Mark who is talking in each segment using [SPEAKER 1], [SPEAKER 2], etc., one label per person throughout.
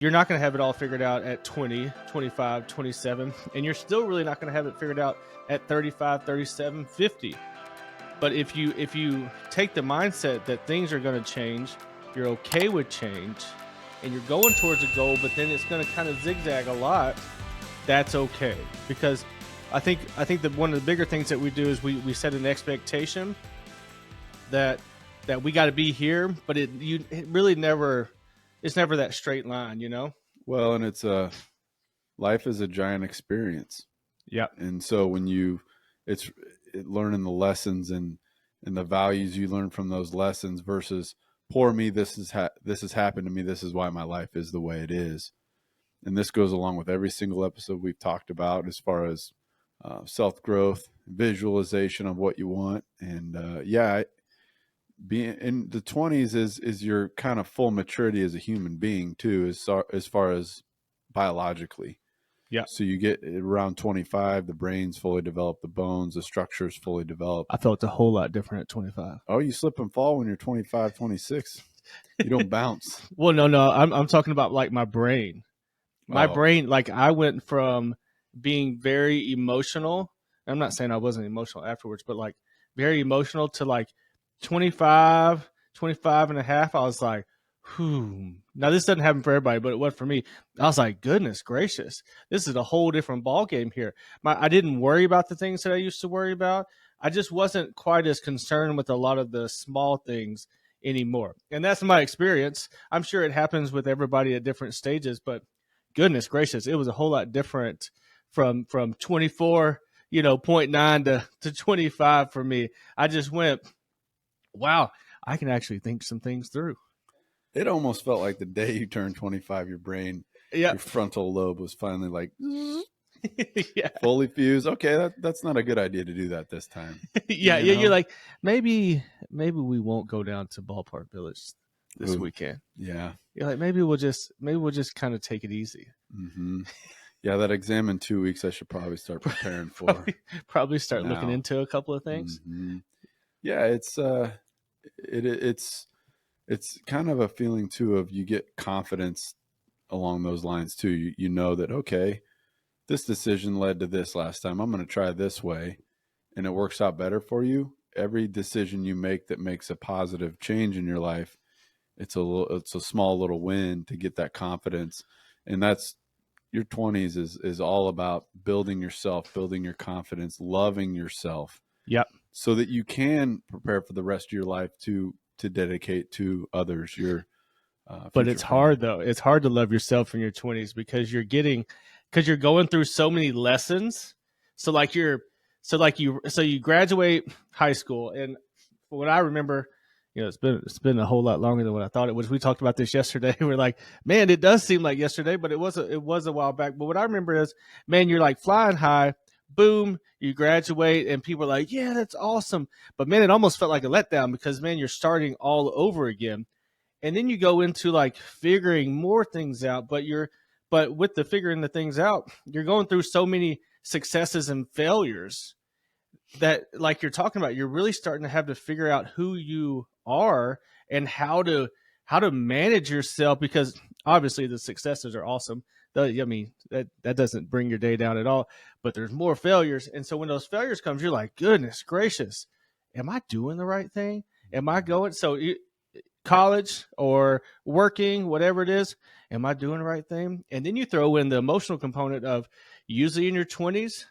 [SPEAKER 1] you're not going to have it all figured out at 20, 25, 27, and you're still really not going to have it figured out at 35, 37, 50. But if you take the mindset that things are going to change, you're okay with change, and you're going towards a goal, but then it's going to kind of zigzag a lot, that's okay. Because I think that one of the bigger things that we do is we set an expectation that we got to be here, but it really never, it's never that straight line, you know?
[SPEAKER 2] Well, and it's life is a giant experience.
[SPEAKER 1] Yeah.
[SPEAKER 2] And so when it's learning the lessons and the values you learn from those lessons versus poor me, this has happened to me, this is why my life is the way it is. And this goes along with every single episode we've talked about as far as self-growth, visualization of what you want. And being in the 20s is your kind of full maturity as a human being too, as far as biologically.
[SPEAKER 1] Yeah.
[SPEAKER 2] So you get around 25, the brain's fully developed, the bones, the structure's fully developed.
[SPEAKER 1] I felt a whole lot different at 25.
[SPEAKER 2] Oh, you slip and fall when you're 25, 26. You don't bounce.
[SPEAKER 1] Well, no, I'm talking about like my brain. My brain, like I went from being very emotional. I'm not saying I wasn't emotional afterwards, but like very emotional to like 25 and a half. I was like, now this doesn't happen for everybody, but it was for me. I was like, goodness gracious, this is a whole different ball game here. I didn't worry about the things that I used to worry about. I just wasn't quite as concerned with a lot of the small things anymore. And that's my experience. I'm sure it happens with everybody at different stages, but goodness gracious, it was a whole lot different from 24, 0.9 to 25 for me. I just went, wow, I can actually think some things through.
[SPEAKER 2] It almost felt like the day you turned 25, your brain, your frontal lobe was finally like fully fused. Okay, that's not a good idea to do that this time.
[SPEAKER 1] You're like, maybe we won't go down to Ballpark Village this weekend.
[SPEAKER 2] Yeah.
[SPEAKER 1] You're like, maybe we'll just kind of take it easy.
[SPEAKER 2] Mm-hmm. Yeah, that exam in 2 weeks, I should probably start preparing for.
[SPEAKER 1] probably start looking into a couple of things.
[SPEAKER 2] Mm-hmm. Yeah, it's kind of a feeling too of you get confidence along those lines too. You know that, okay, this decision led to this last time. I'm going to try this way, and it works out better for you. Every decision you make that makes a positive change in your life, it's a small little win to get that confidence. And that's your 20s is all about building yourself, building your confidence, loving yourself.
[SPEAKER 1] Yep.
[SPEAKER 2] So that you can prepare for the rest of your life to dedicate to others.
[SPEAKER 1] But it's hard though. It's hard to love yourself in your 20s because you're going through so many lessons. So you graduate high school, and what I remember, it's been a whole lot longer than what I thought it was. We talked about this yesterday. We're like, man, it does seem like yesterday, but it was a while back. But what I remember is, man, you're like flying high. Boom, you graduate, and people are like, yeah, that's awesome. But man, it almost felt like a letdown because, man, you're starting all over again. And then you go into like figuring more things out, but with the figuring the things out, you're going through so many successes and failures that, like you're talking about, you're really starting to have to figure out who you are and how to manage yourself, because obviously the successes are awesome. I mean, that doesn't bring your day down at all, but there's more failures. And so when those failures comes, you're like, goodness gracious, am I doing the right thing? Am I going? So college or working, whatever it is, am I doing the right thing? And then you throw in the emotional component of, usually in your 20s,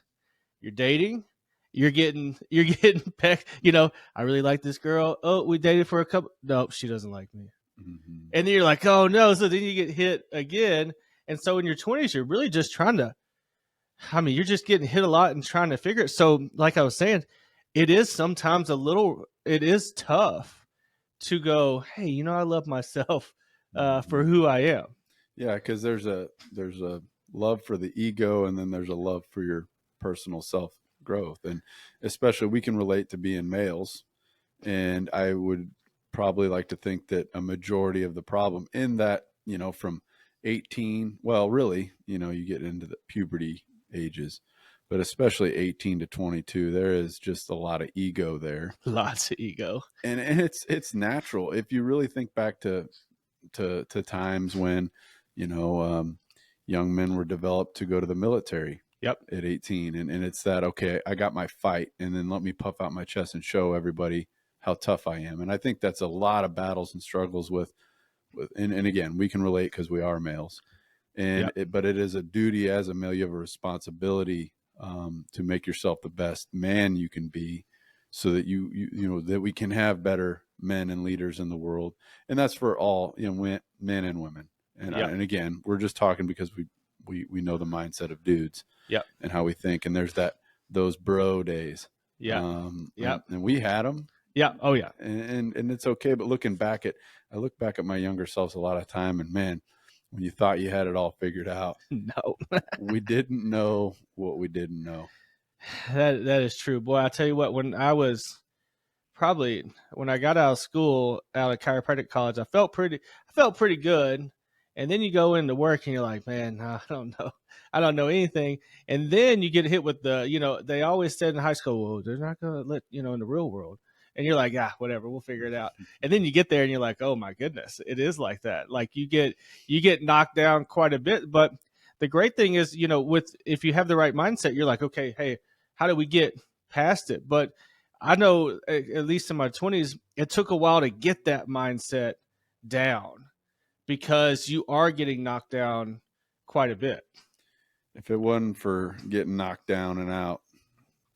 [SPEAKER 1] you're dating, you're getting pecked. I really like this girl. Oh, we dated for a couple. No, she doesn't like me. Mm-hmm. And then you're like, oh no. So then you get hit again. And so in your 20s, you're really just you're just getting hit a lot and trying to figure it. So like I was saying, it is sometimes it is tough to go, hey, I love myself for who I am.
[SPEAKER 2] Yeah, because there's a love for the ego, and then there's a love for your personal self growth. And especially we can relate to being males. And I would probably like to think that a majority of the problem in that, from 18, well, really, you get into the puberty ages, but especially 18 to 22, there is just a lot of ego there.
[SPEAKER 1] Lots of ego.
[SPEAKER 2] And it's natural. If you really think back to times when, Young men were developed to go to the military
[SPEAKER 1] Yep.
[SPEAKER 2] at 18. And it's that, okay, I got my fight, and then let me puff out my chest and show everybody how tough I am. And I think that's a lot of battles and struggles and again, we can relate because we are males. And
[SPEAKER 1] Yep.
[SPEAKER 2] but it is a duty as a male. You have a responsibility to make yourself the best man you can be, so that that we can have better men and leaders in the world. And that's for all, men and women. And
[SPEAKER 1] Yep.
[SPEAKER 2] and again, we're just talking because we know the mindset of dudes.
[SPEAKER 1] Yep.
[SPEAKER 2] And how we think. And there's those bro days.
[SPEAKER 1] Yeah. Yep.
[SPEAKER 2] And we had them.
[SPEAKER 1] Yeah. Oh yeah.
[SPEAKER 2] And it's okay. But I look back at my younger selves a lot of time, and man, when you thought you had it all figured out,
[SPEAKER 1] No.
[SPEAKER 2] we didn't know what we didn't know.
[SPEAKER 1] That is true. Boy, I tell you what, when I got out of school, out of chiropractic college, I felt pretty good. And then you go into work and you're like, man, I don't know. I don't know anything. And then you get hit with they always said in high school, well, they're not going to let, in the real world. And you're like, whatever, we'll figure it out. And then you get there and you're like, oh my goodness, it is like that. Like you get knocked down quite a bit. But the great thing is, if you have the right mindset, you're like, okay, hey, how do we get past it? But I know, at least in my 20s, it took a while to get that mindset down, because you are getting knocked down quite a bit.
[SPEAKER 2] If it wasn't for getting knocked down and out,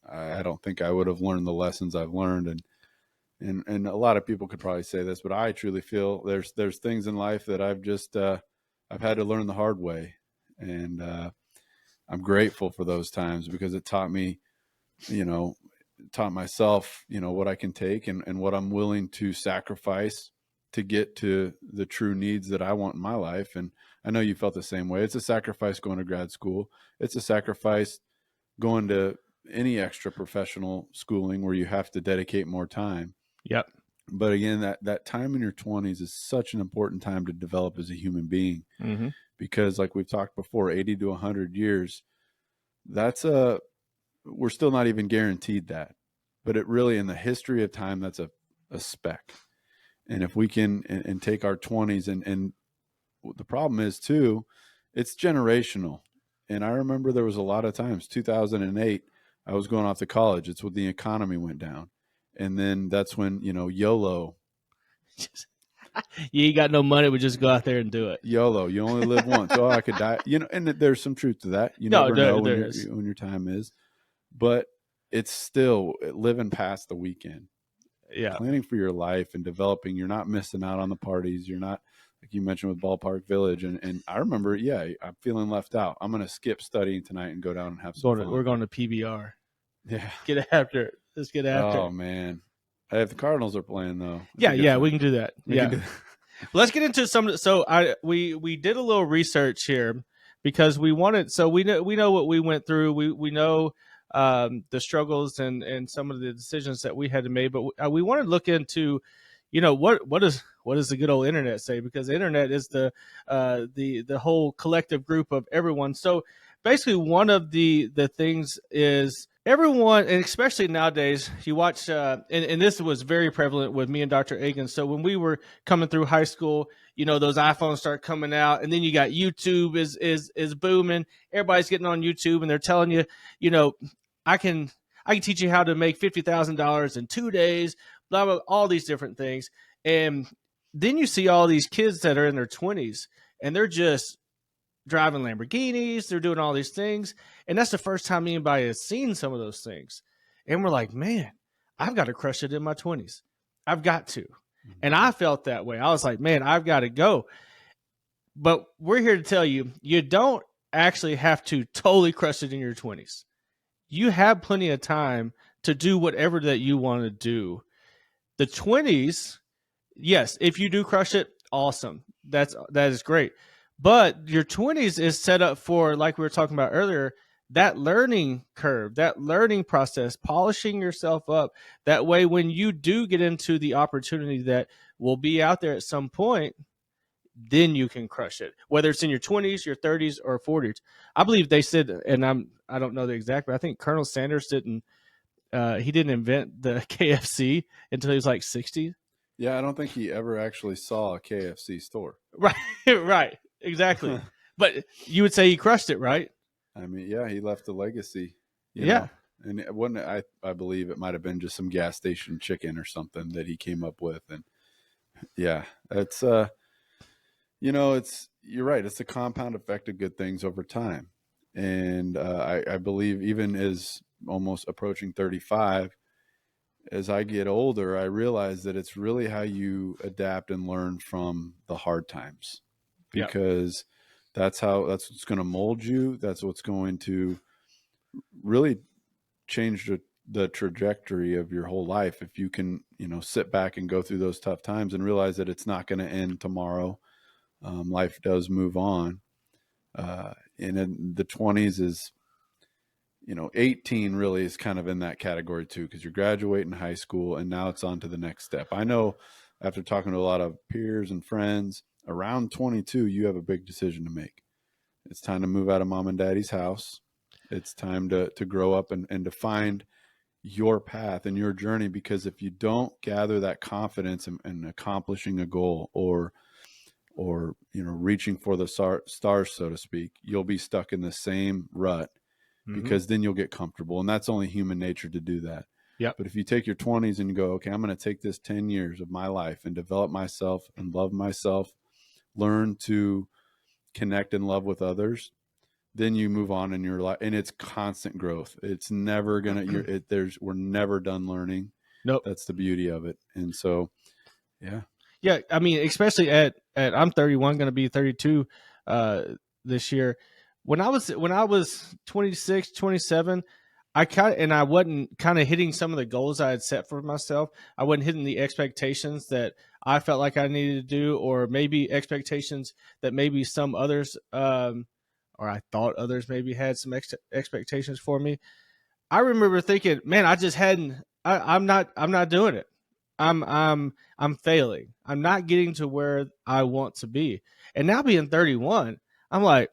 [SPEAKER 2] I don't think I would have learned the lessons I've learned. And a lot of people could probably say this, but I truly feel there's things in life that I've had to learn the hard way. And I'm grateful for those times, because it taught me, taught myself, what I can take and what I'm willing to sacrifice to get to the true needs that I want in my life. And I know you felt the same way. It's a sacrifice going to grad school. It's a sacrifice going to any extra professional schooling where you have to dedicate more time.
[SPEAKER 1] Yep.
[SPEAKER 2] But again, that time in your 20s is such an important time to develop as a human being.
[SPEAKER 1] Mm-hmm.
[SPEAKER 2] Because like we've talked before, 80 to 100 years, we're still not even guaranteed that. But it really, in the history of time, that's a speck. And if we can and take our 20s, and the problem is too, it's generational. And I remember there was a lot of times, 2008, I was going off to college. It's when the economy went down. And then that's when, YOLO.
[SPEAKER 1] You ain't got no money, we just go out there and do it.
[SPEAKER 2] YOLO, you only live once. Oh, I could die. And there's some truth to that. You never know when your time is. But it's still living past the weekend.
[SPEAKER 1] Yeah.
[SPEAKER 2] Planning for your life and developing. You're not missing out on the parties. You're not, like you mentioned with Ballpark Village. And I remember, I'm feeling left out. I'm going to skip studying tonight and go down and have some fun.
[SPEAKER 1] We're going to PBR.
[SPEAKER 2] Yeah.
[SPEAKER 1] Get after it. Let's get after it.
[SPEAKER 2] Oh, man. Hey, if the Cardinals are playing, though.
[SPEAKER 1] Yeah, we can do that. Let's get into some. So we did a little research here, because we wanted. So we know what we went through. We know the struggles and some of the decisions that we had to make. But we want to look into, what does the good old internet say? Because the internet is the whole collective group of everyone. So basically, one of the things is everyone, and especially nowadays, you watch, and this was very prevalent with me and Dr. Agan. So when we were coming through high school, those iPhones start coming out, and then you got YouTube is booming. Everybody's getting on YouTube, and they're telling you, I can teach you how to make $50,000 in 2 days, blah, blah, all these different things. And then you see all these kids that are in their 20s, and they're just driving Lamborghinis, they're doing all these things. And that's the first time anybody has seen some of those things. And we're like, man, I've got to crush it in my 20s. I've got to. Mm-hmm. And I felt that way. I was like, man, I've got to go. But we're here to tell you, you don't actually have to totally crush it in your 20s. You have plenty of time to do whatever that you want to do. The 20s, yes, if you do crush it, awesome. That is great. But your 20s is set up for, like we were talking about earlier, that learning curve, that learning process, polishing yourself up. That way, when you do get into the opportunity that will be out there at some point, then you can crush it. Whether it's in your 20s, your 30s, or 40s. I believe they said, and I don't know the exact, but I think Colonel Sanders didn't invent the KFC until he was like 60.
[SPEAKER 2] Yeah, I don't think he ever actually saw a KFC store.
[SPEAKER 1] Right, right. exactly. But you would say he crushed it, right?
[SPEAKER 2] I mean, yeah, he left a legacy, you
[SPEAKER 1] Yeah.
[SPEAKER 2] know, and it wasn't, I believe it might've been just some gas station chicken or something that he came up with. And yeah, it's, you know, you're right. It's a compound effect of good things over time. And I believe even as almost approaching 35, as I get older, I realize that it's really how you adapt and learn from the hard times,
[SPEAKER 1] Yep.
[SPEAKER 2] because that's what's going to mold you. That's what's going to really change the trajectory of your whole life. If you can, you know, sit back and go through those tough times and realize that it's not going to end tomorrow. Life does move on. And in the 20s is, you know, 18 really is kind of in that category too, because you're graduating high school and now it's on to the next step. I know after talking to a lot of peers and friends, around 22, you have a big decision to make. It's time to move out of mom and daddy's house. It's time to grow up and to find your path and your journey, because if you don't gather that confidence in accomplishing a goal or you know, reaching for the stars, so to speak, you'll be stuck in the same rut, because then you'll get comfortable, and that's only human nature to do that.
[SPEAKER 1] Yep.
[SPEAKER 2] But if you take your 20s and you go, okay, I'm going to take this 10 years of my life and develop myself and love myself, learn to connect and love with others, then you move on in your life, and it's constant growth. It's never gonna. We're never done learning.
[SPEAKER 1] Nope.
[SPEAKER 2] That's the beauty of it. And so, yeah.
[SPEAKER 1] Yeah, I mean, especially at I'm 31, going to be 32 this year. When I was 26, 27, I wasn't kind of hitting some of the goals I had set for myself. I wasn't hitting the expectations that I felt like I needed to do, or maybe expectations that maybe some others, or I thought others maybe had some expectations for me. I remember thinking, man, I just hadn't. I'm not doing it. I'm failing. I'm not getting to where I want to be. And now being 31, I'm like,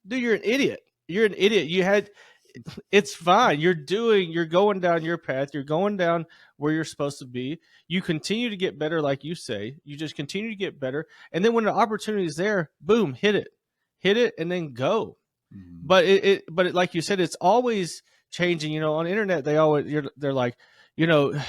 [SPEAKER 1] dude, you're an idiot. You're an idiot. It's fine. You're going down your path. You're going down where you're supposed to be. You continue to get better, like you say. You just continue to get better. And then when the opportunity is there, boom, hit it, and then go.
[SPEAKER 2] Mm-hmm.
[SPEAKER 1] But like you said, it's always changing. You know, on the internet, they're like, you know,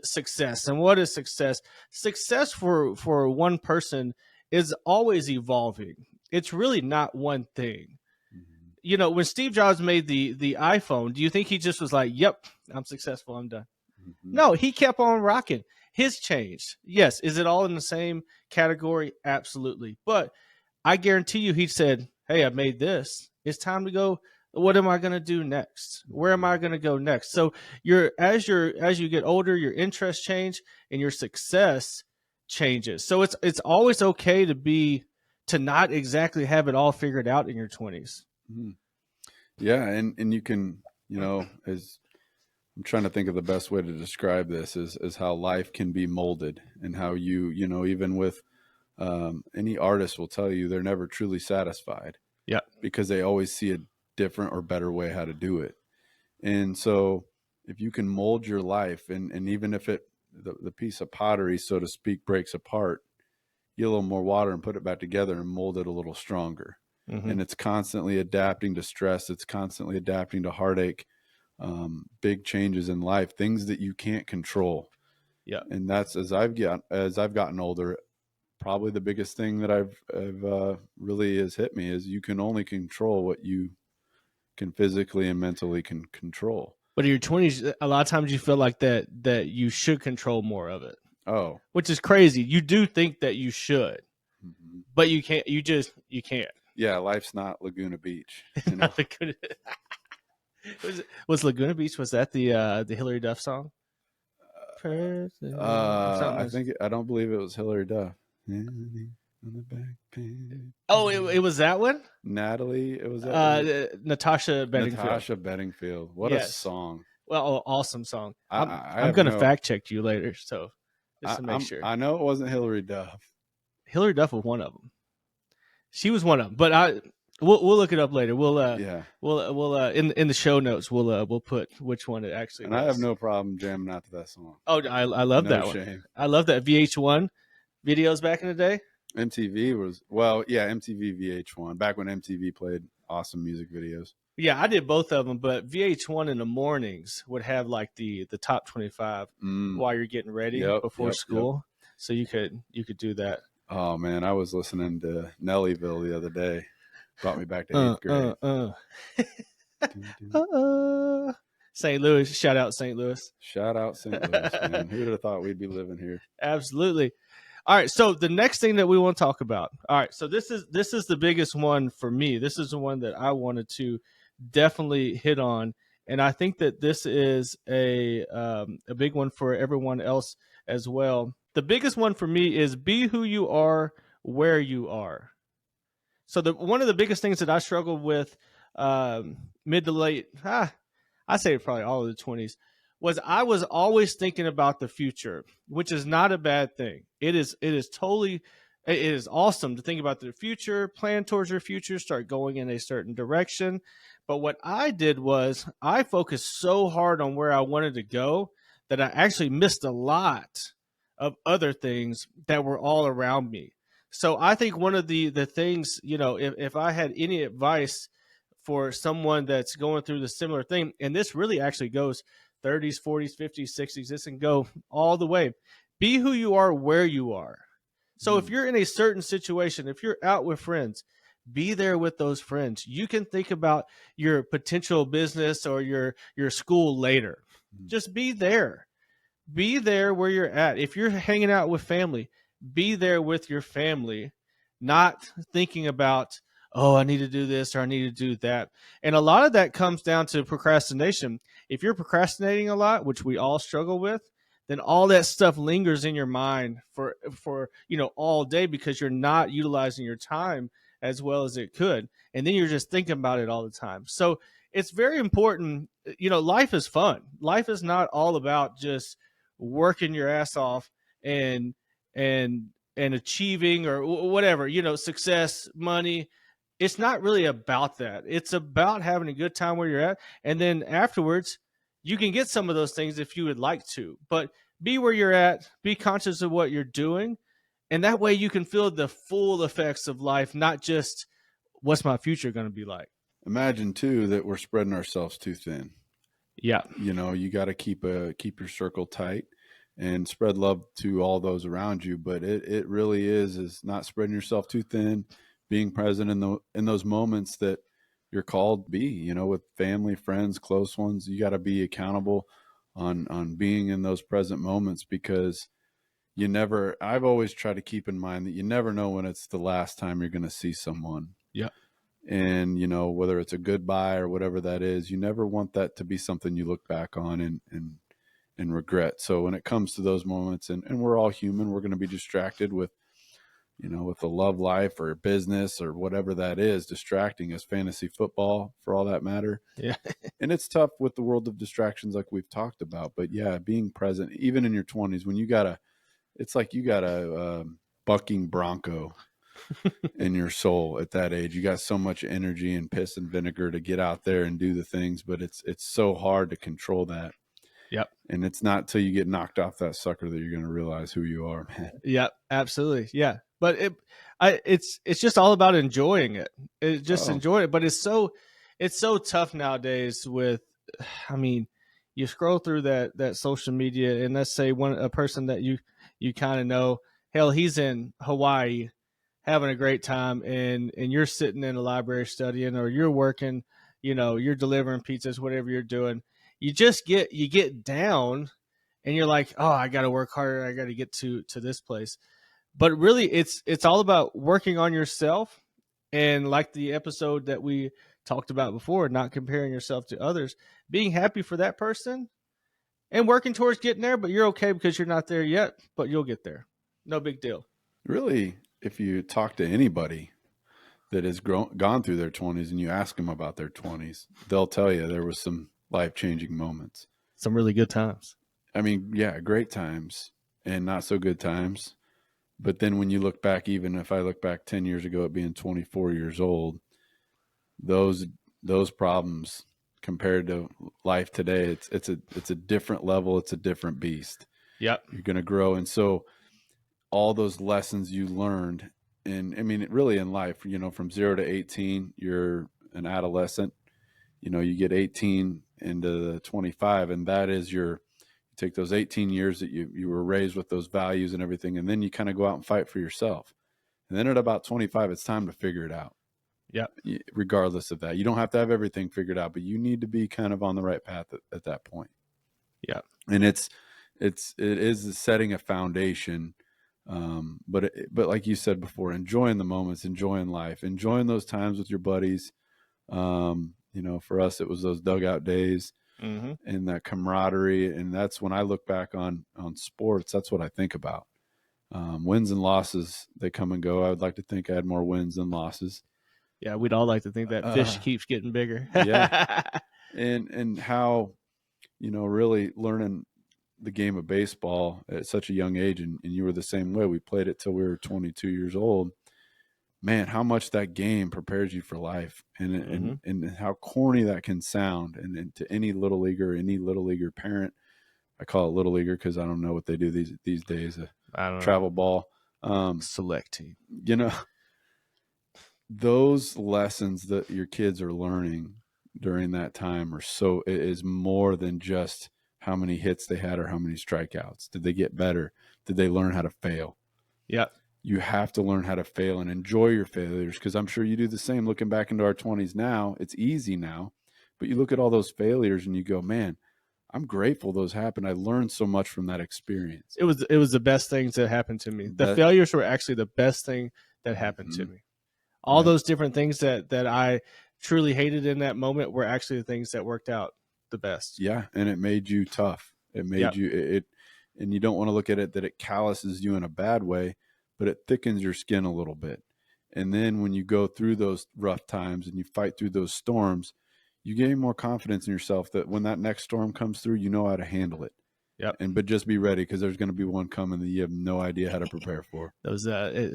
[SPEAKER 1] success. And what is success? Success for one person is always evolving. It's really not one thing.
[SPEAKER 2] Mm-hmm.
[SPEAKER 1] You know, when Steve Jobs made the iPhone, do you think he just was like, yep, I'm successful, I'm done?
[SPEAKER 2] Mm-hmm.
[SPEAKER 1] No, he kept on rocking. His changed. Yes. Is it all in the same category? Absolutely. But I guarantee you, he said, hey, I made this. It's time to go. What am I going to do next? Where am I going to go next? So as you get older, your interests change and your success changes. So it's always okay to not exactly have it all figured out in your 20s.
[SPEAKER 2] Mm-hmm. Yeah, and you can, you know, as I'm trying to think of the best way to describe this is how life can be molded, and how you know, even with any artist will tell you they're never truly satisfied.
[SPEAKER 1] Yeah,
[SPEAKER 2] because they always see a different or better way how to do it. And so if you can mold your life, and even if the piece of pottery, so to speak, breaks apart, get a little more water and put it back together and mold it a little stronger.
[SPEAKER 1] mm-hmm.
[SPEAKER 2] And it's constantly adapting to stress. It's constantly adapting to heartache, big changes in life, things that you can't control.
[SPEAKER 1] Yeah.
[SPEAKER 2] And that's, as I've gotten older, probably the biggest thing that I've really has hit me is you can only control what you can physically and mentally can control.
[SPEAKER 1] But in your 20s, a lot of times you feel like that you should control more of it.
[SPEAKER 2] Oh,
[SPEAKER 1] which is crazy. You do think that you should,
[SPEAKER 2] mm-hmm.
[SPEAKER 1] but you can't. You can't.
[SPEAKER 2] Yeah, life's not Laguna Beach. You know?
[SPEAKER 1] was Laguna Beach? Was that the Hillary Duff song?
[SPEAKER 2] I don't believe it was Hillary Duff.
[SPEAKER 1] Oh, it was that one.
[SPEAKER 2] Natalie. It was that
[SPEAKER 1] Natasha Bedingfield.
[SPEAKER 2] Natasha Bedingfield. What a song!
[SPEAKER 1] Well, awesome song.
[SPEAKER 2] I'm
[SPEAKER 1] going to fact check you later, so just to make sure.
[SPEAKER 2] I know it wasn't Hillary Duff.
[SPEAKER 1] Hillary Duff was one of them. She was one of them, but we'll look it up later. We'll in the show notes we'll put which one it actually was.
[SPEAKER 2] I have no problem jamming out to that song.
[SPEAKER 1] Oh, I love that one.
[SPEAKER 2] Shame.
[SPEAKER 1] I love that VH1 videos back in the day.
[SPEAKER 2] MTV was, well, yeah, MTV VH1, back when MTV played awesome music videos.
[SPEAKER 1] Yeah, I did both of them, but VH1 in the mornings would have like the top 25 while you're getting ready before
[SPEAKER 2] Yep.
[SPEAKER 1] school, so you could do that.
[SPEAKER 2] Oh man, I was listening to Nellyville the other day. Brought me back to 8th grade.
[SPEAKER 1] St. Louis, shout out St. Louis.
[SPEAKER 2] Shout out St. Louis, man. Who would have thought we'd be living here?
[SPEAKER 1] Absolutely. All right, so the next thing that we want to talk about. All right, so this is the biggest one for me. This is the one that I wanted to definitely hit on, and I think that this is a big one for everyone else as well. The biggest one for me is be who you are, where you are. So one of the biggest things that I struggled with mid to late, I say probably all of the 20s, was I was always thinking about the future, which is not a bad thing. It is awesome to think about the future, plan towards your future, start going in a certain direction. But what I did was I focused so hard on where I wanted to go that I actually missed a lot of other things that were all around me. So I think one of the things, if I had any advice for someone that's going through the similar thing, and this really actually goes 30s, 40s, 50s, 60s, this can go all the way. Be who you are, where you are. So if you're in a certain situation, if you're out with friends, be there with those friends. You can think about your potential business or your school later. Just be there. Be there where you're at. If you're hanging out with family, be there with your family, not thinking about, oh, I need to do this or I need to do that. And a lot of that comes down to procrastination. If you're procrastinating a lot, which we all struggle with, then all that stuff lingers in your mind for all day because you're not utilizing your time as well as it could. And then you're just thinking about it all the time. So it's very important. Life is fun. Life is not all about just working your ass off and achieving or whatever, success, money. It's not really about that. It's about having a good time where you're at. And then afterwards, you can get some of those things if you would like to, but be where you're at, be conscious of what you're doing. And that way you can feel the full effects of life, not just what's my future going to be like.
[SPEAKER 2] Imagine too that we're spreading ourselves too thin.
[SPEAKER 1] Yeah.
[SPEAKER 2] You got to keep your circle tight and spread love to all those around you. But it really is not spreading yourself too thin, being present in those moments that you're called to be, with family, friends, close ones. You got to be accountable on being in those present moments, because I've always tried to keep in mind that you never know when it's the last time you're going to see someone.
[SPEAKER 1] Yeah.
[SPEAKER 2] And, whether it's a goodbye or whatever that is, you never want that to be something you look back on and regret. So when it comes to those moments, and we're all human, we're going to be distracted with a love life or business or whatever that is, distracting us, fantasy football for all that matter.
[SPEAKER 1] Yeah.
[SPEAKER 2] And it's tough with the world of distractions like we've talked about. But yeah, being present, even in your 20s, when it's like you got a bucking bronco in your soul at that age. You got so much energy and piss and vinegar to get out there and do the things, but it's so hard to control that.
[SPEAKER 1] Yep.
[SPEAKER 2] And it's not till you get knocked off that sucker that you're going to realize who you are, man.
[SPEAKER 1] Yep, absolutely. Yeah. But it's just all about enjoying it. Enjoy it. But it's so tough nowadays with, you scroll through that social media, and let's say a person that you kind of know, hell, he's in Hawaii having a great time, and you're sitting in a library studying, or you're working, you're delivering pizzas, whatever you're doing. You get down, and you're like, oh, I got to work harder. I got to get to this place. But really, it's all about working on yourself. And like the episode that we talked about before, not comparing yourself to others, being happy for that person and working towards getting there. But you're okay because you're not there yet, but you'll get there. No big deal.
[SPEAKER 2] Really, if you talk to anybody that has gone through their 20s and you ask them about their 20s, they'll tell you there was some life-changing moments.
[SPEAKER 1] Some really good times.
[SPEAKER 2] Yeah, great times and not so good times. But then when you look back, even if I look back 10 years ago at being 24 years old, those problems compared to life today, it's a different level. It's a different beast.
[SPEAKER 1] Yep.
[SPEAKER 2] You're going to grow. And so all those lessons you learned and I mean, really in life, you know, from 0 to 18, you're an adolescent. You know, you get 18 into the 25, and that is you take those 18 years that you were raised with those values and everything, and then you kind of go out and fight for yourself. And then at about 25, it's time to figure it out.
[SPEAKER 1] Yeah.
[SPEAKER 2] Regardless of that, you don't have to have everything figured out, but you need to be kind of on the right path at that point.
[SPEAKER 1] Yeah.
[SPEAKER 2] And it is setting a foundation. But like you said before, enjoying the moments, enjoying life, enjoying those times with your buddies. You know, for us, it was those dugout days and that camaraderie. And that's when I look back on sports, that's what I think about. Wins and losses, they come and go. I would like to think I had more wins than losses.
[SPEAKER 1] Yeah, we'd all like to think that fish keeps getting bigger.
[SPEAKER 2] Yeah. And how, you know, really learning the game of baseball at such a young age, and you were the same way. We played it till we were 22 years old. Man, how much that game prepares you for life, and how corny that can sound. And to any little leaguer parent, I call it little leaguer because I don't know what they do these days.
[SPEAKER 1] I don't know.
[SPEAKER 2] Travel ball,
[SPEAKER 1] select team.
[SPEAKER 2] You know, those lessons that your kids are learning during that time it is more than just how many hits they had or how many strikeouts. Did they get better? Did they learn how to fail?
[SPEAKER 1] Yeah.
[SPEAKER 2] You have to learn how to fail and enjoy your failures, because I'm sure you do the same. Looking back into our 20s now, it's easy now, but you look at all those failures and you go, man, I'm grateful those happened. I learned so much from that experience.
[SPEAKER 1] It was the best things that happened to me. The failures were actually the best thing that happened to me. All those different things that I truly hated in that moment were actually the things that worked out the best.
[SPEAKER 2] Yeah, and it made you tough. It made you and you don't want to look at it that it calluses you in a bad way, but it thickens your skin a little bit. And then when you go through those rough times and you fight through those storms, you gain more confidence in yourself that when that next storm comes through, you know how to handle it.
[SPEAKER 1] Yep.
[SPEAKER 2] But just be ready, because there's going to be one coming that you have no idea how to prepare for.
[SPEAKER 1] Those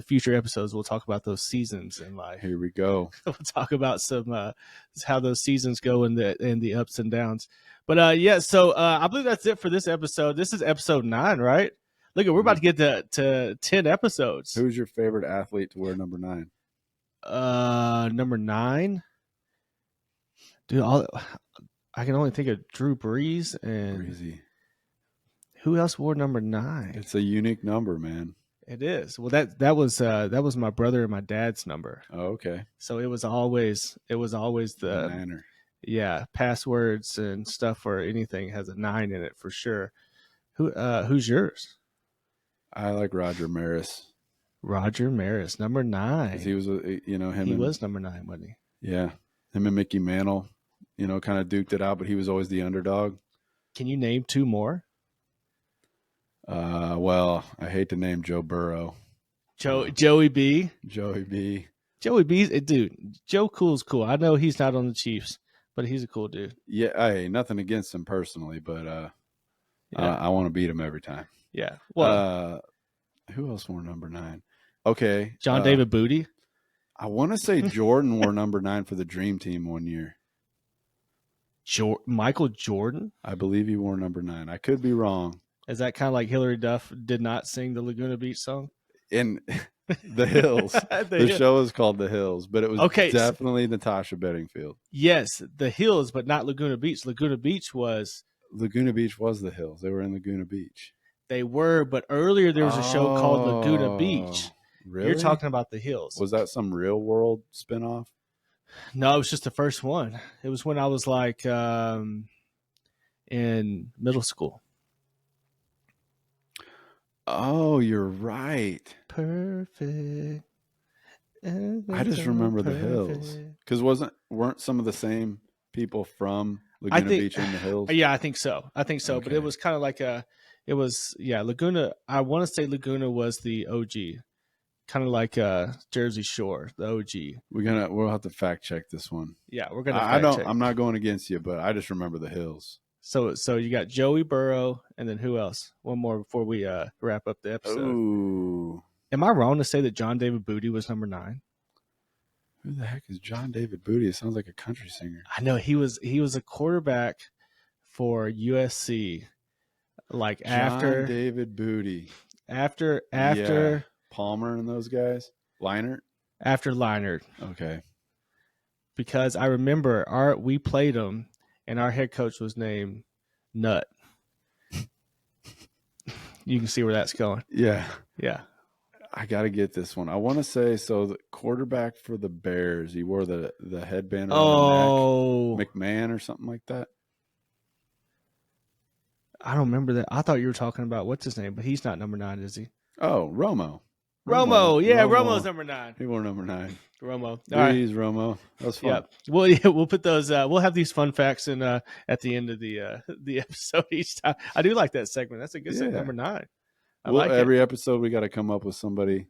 [SPEAKER 1] future episodes, we'll talk about those seasons in life.
[SPEAKER 2] Here we go.
[SPEAKER 1] We'll talk about some how those seasons go in the ups and downs. But yeah, so I believe that's it for this episode. This is episode 9, right? Look, we're about to get to 10 episodes.
[SPEAKER 2] Who's your favorite athlete to wear number 9?
[SPEAKER 1] Number 9, dude. I can only think of Drew Brees and
[SPEAKER 2] Breezy.
[SPEAKER 1] Who else wore number 9?
[SPEAKER 2] It's a unique number, man.
[SPEAKER 1] It is. Well, that was my brother and my dad's number.
[SPEAKER 2] Oh, okay.
[SPEAKER 1] So it was always the
[SPEAKER 2] manner.
[SPEAKER 1] Yeah, passwords and stuff or anything has a 9 in it for sure. Who's yours?
[SPEAKER 2] I like Roger Maris.
[SPEAKER 1] Roger Maris, number 9.
[SPEAKER 2] He was,
[SPEAKER 1] He was number 9, wasn't he?
[SPEAKER 2] Yeah, him and Mickey Mantle, kind of duked it out, but he was always the underdog.
[SPEAKER 1] Can you name 2 more?
[SPEAKER 2] Well, I hate to name Joe Burrow.
[SPEAKER 1] Joey B.
[SPEAKER 2] Joey B.
[SPEAKER 1] Dude, Joe Cool's cool. I know he's not on the Chiefs, but he's a cool dude.
[SPEAKER 2] Yeah, hey, nothing against him personally, but I want to beat him every time.
[SPEAKER 1] Yeah. Well,
[SPEAKER 2] who else wore number 9? Okay.
[SPEAKER 1] John David Booty.
[SPEAKER 2] I want to say Jordan wore number 9 for the Dream Team one year.
[SPEAKER 1] Michael Jordan?
[SPEAKER 2] I believe he wore number 9. I could be wrong.
[SPEAKER 1] Is that kind of like Hillary Duff did not sing the Laguna Beach song?
[SPEAKER 2] In The Hills. The show is called The Hills, but it was definitely Natasha Bedingfield.
[SPEAKER 1] Yes, The Hills, but not Laguna Beach. Laguna Beach was
[SPEAKER 2] The Hills. They were in Laguna Beach.
[SPEAKER 1] They were, but earlier there was a show called Laguna Beach.
[SPEAKER 2] Really?
[SPEAKER 1] You're talking about The Hills.
[SPEAKER 2] Was that some Real World spinoff?
[SPEAKER 1] No, it was just the first one. It was when I was like in middle school.
[SPEAKER 2] Oh, you're right.
[SPEAKER 1] Perfect.
[SPEAKER 2] I just remember The Hills. Because weren't some of the same people from Laguna Beach in The Hills?
[SPEAKER 1] Yeah, I think so. Okay. But it was kind of like Laguna. I want to say Laguna was the OG. Kind of like Jersey Shore, the OG.
[SPEAKER 2] We'll have to fact check this one.
[SPEAKER 1] Yeah, we're gonna. I'm
[SPEAKER 2] not going against you, but I just remember The Hills.
[SPEAKER 1] So you got Joey Burrow, and then who else? One more before we wrap up the episode.
[SPEAKER 2] Ooh.
[SPEAKER 1] Am I wrong to say that John David Booty was number 9?
[SPEAKER 2] Who the heck is John David Booty? It sounds like a country singer.
[SPEAKER 1] I know he was a quarterback for USC. Like
[SPEAKER 2] John David Booty.
[SPEAKER 1] After
[SPEAKER 2] yeah. Palmer and those guys. Leinert?
[SPEAKER 1] After Leinert.
[SPEAKER 2] Okay.
[SPEAKER 1] Because I remember we played them, and our head coach was named Nut. You can see where that's going.
[SPEAKER 2] Yeah.
[SPEAKER 1] Yeah.
[SPEAKER 2] I got to get this one. I want to say, so the quarterback for the Bears, he wore the headband around the neck. McMahon or something like that.
[SPEAKER 1] I don't remember that. I thought you were talking about what's his name, but he's not number 9, is he?
[SPEAKER 2] Oh, Romo.
[SPEAKER 1] Yeah, Romo's number 9.
[SPEAKER 2] He wore number 9.
[SPEAKER 1] Romo.
[SPEAKER 2] Please, right. Romo. That was fun.
[SPEAKER 1] Yeah. We'll put those. We'll have these fun facts in at the end of the episode each time. I do like that segment. That's a good segment. Number 9.
[SPEAKER 2] Every episode we got to come up with somebody.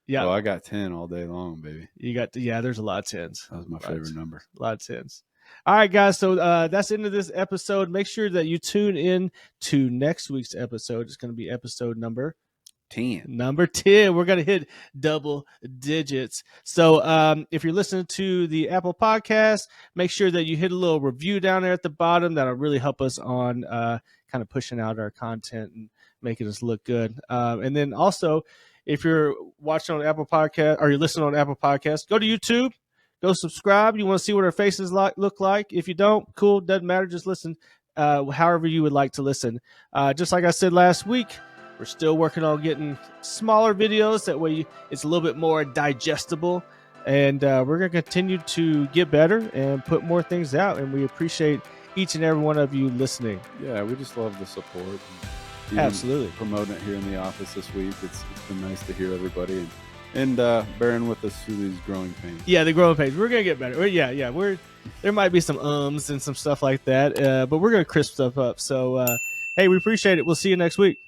[SPEAKER 1] Yeah.
[SPEAKER 2] Oh, I got 10 all day long, baby.
[SPEAKER 1] You got there's a lot of 10s.
[SPEAKER 2] That was my favorite number.
[SPEAKER 1] A lot of 10s. All right, guys. So that's the end of this episode. Make sure that you tune in to next week's episode. It's going to be episode number
[SPEAKER 2] 10.
[SPEAKER 1] Number 10. We're going to hit double digits. So if you're listening to the Apple Podcast, make sure that you hit a little review down there at the bottom. That'll really help us on kind of pushing out our content and making us look good. And then also, if you're watching on Apple Podcast or you're listening on Apple Podcast, go to YouTube, go subscribe. You want to see what our faces look like. If you don't, cool, doesn't matter. Just listen however you would like to listen. Just like I said last week, we're still working on getting smaller videos. That way it's a little bit more digestible. And we're going to continue to get better and put more things out. And we appreciate each and every one of you listening.
[SPEAKER 2] Yeah, we just love the support.
[SPEAKER 1] Absolutely.
[SPEAKER 2] Promoting it here in the office this week. It's been nice to hear everybody and bearing with us through these growing pains.
[SPEAKER 1] Yeah, the growing pains. We're going to get better. Yeah. There might be some and some stuff like that, but we're going to crisp stuff up. So, hey, we appreciate it. We'll see you next week.